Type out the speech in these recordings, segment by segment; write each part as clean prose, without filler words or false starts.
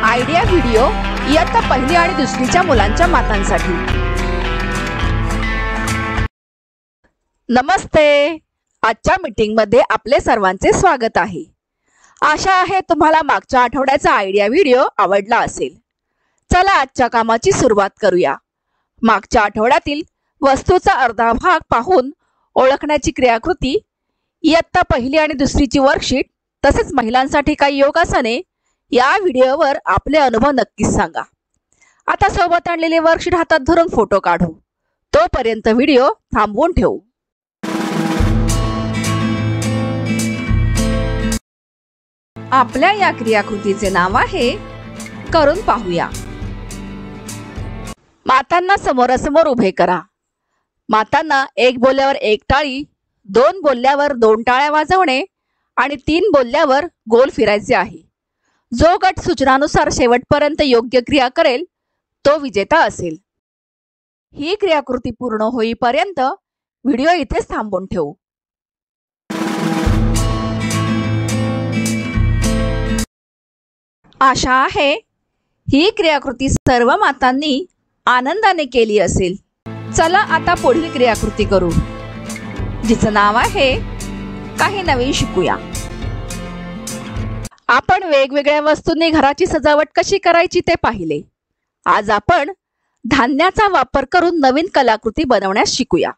Idea video इयत्ता पहिली आणि दुसरीच्या मुलांच्या मातांसाठी। नमस्ते, आजच्या मीटिंग मध्ये आपले सर्वांचे स्वागत आहे। आशा आहे तुम्हाला मागच्या आठवड्याचा आयडिया व्हिडिओ आवडला असेल। चला आजच्या कामाची सुरुवात करूया। मागच्या आठवड्यातील वस्तूचा अर्धा भाग पाहून ओळखण्याची क्रियाकृती, इयत्ता पहिली आणि दुसरीची वर्कशीट तसेच महिलांसाठी काही योगासने या व्हिडिओवर आपले अनुभव नक्कीच सांगा। आता सोबत आणलेले वर्कशीट हातात धरून फोटो काढू, तोपर्यंत व्हिडिओ थांबवून ठेवू। आपल्या या क्रियाकृतीचे नाव आहे करून पाहूया। मातांना समोरासमोर उभे करा। मातांना एक बोलल्यावर एक टाळी, दोन बोलल्यावर दोन टाळ्या वाजवणे आणि तीन बोलल्यावर गोल फिरायचे आहे। जो गट सूचनानुसार शेवटपर्यंत योग्य क्रिया करेल तो विजेता असेल। ही क्रियाकृती पूर्ण होईपर्यंत व्हिडिओ इथेच थांबवून ठेवू। आशा आहे ही क्रियाकृती सर्व मातांनी आनंदाने केली असेल। चला आता पुढील क्रियाकृती करू, जिचं नाव आहे काही नवीन शिकूया। आपण वेगवेगळ्या वस्तूंनी घराची सजावट कशी करायची ते पाहिले। आज आपण धान्याचा वापर करून नवीन कलाकृती बनवण्यास शिकूया।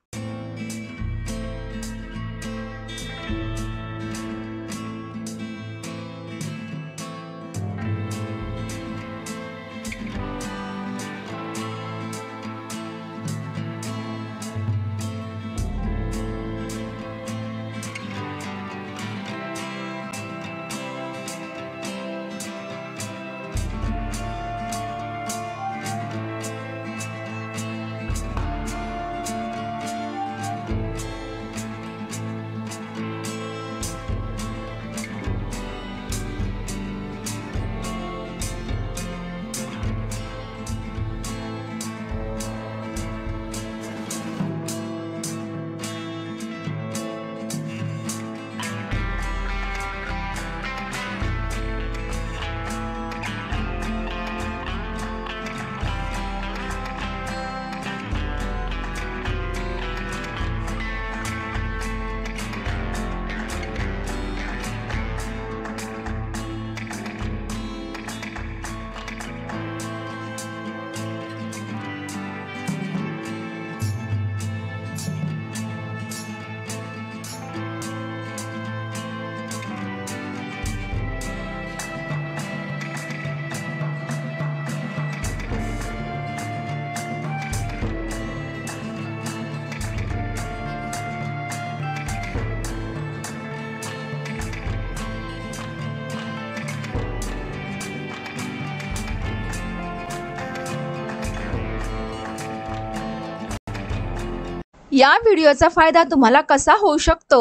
या व्हिडिओचा फायदा तुम्हाला कसा होऊ शकतो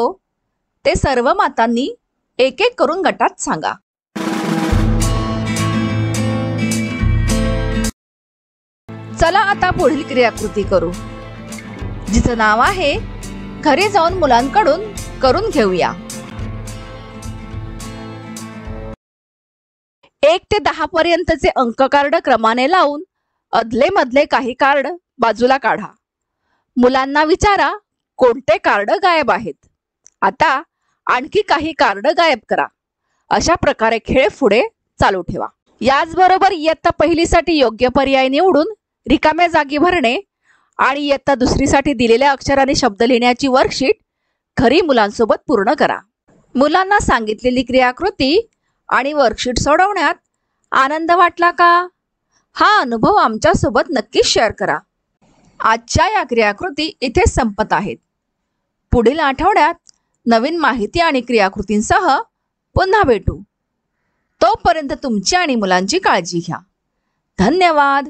ते सर्व मातांनी एक एक करून गटात सांगा। चला आता पुढील क्रियाकृती करू, जिचं नाव आहे घरी जाऊन मुलांकडून करून घेऊया। 1 ते 10 पर्यंतचे अंक कार्ड क्रमाने लावून अदले मधले काही कार्ड बाजूला काढा। मुलांना विचारा कोणते कार्ड गायब आहेत। आता आणखी काही कार्ड गायब करा। अशा प्रकारे खेळ पुढे चालू ठेवा। याचबरोबर इयत्ता पहिलीसाठी योग्य पर्याय निवडून रिकाम्या जागी भरणे आणि इयत्ता दुसरीसाठी दिलेल्या अक्षराने शब्द लिहिण्याची वर्कशीट घरी मुलांसोबत पूर्ण करा। मुलांना सांगितलेली क्रियाकृती आणि वर्कशीट सोडवण्यात आनंद वाटला का? हा अनुभव आमच्या सोबत नक्की शेअर करा। आजच्या या क्रियाकृती इथे संपत आहेत। पुढील आठवड्यात नवीन माहिती आणि क्रियाकृतींसह पुन्हा भेटू। तोपर्यंत तुमची आणि मुलांची काळजी घ्या। धन्यवाद।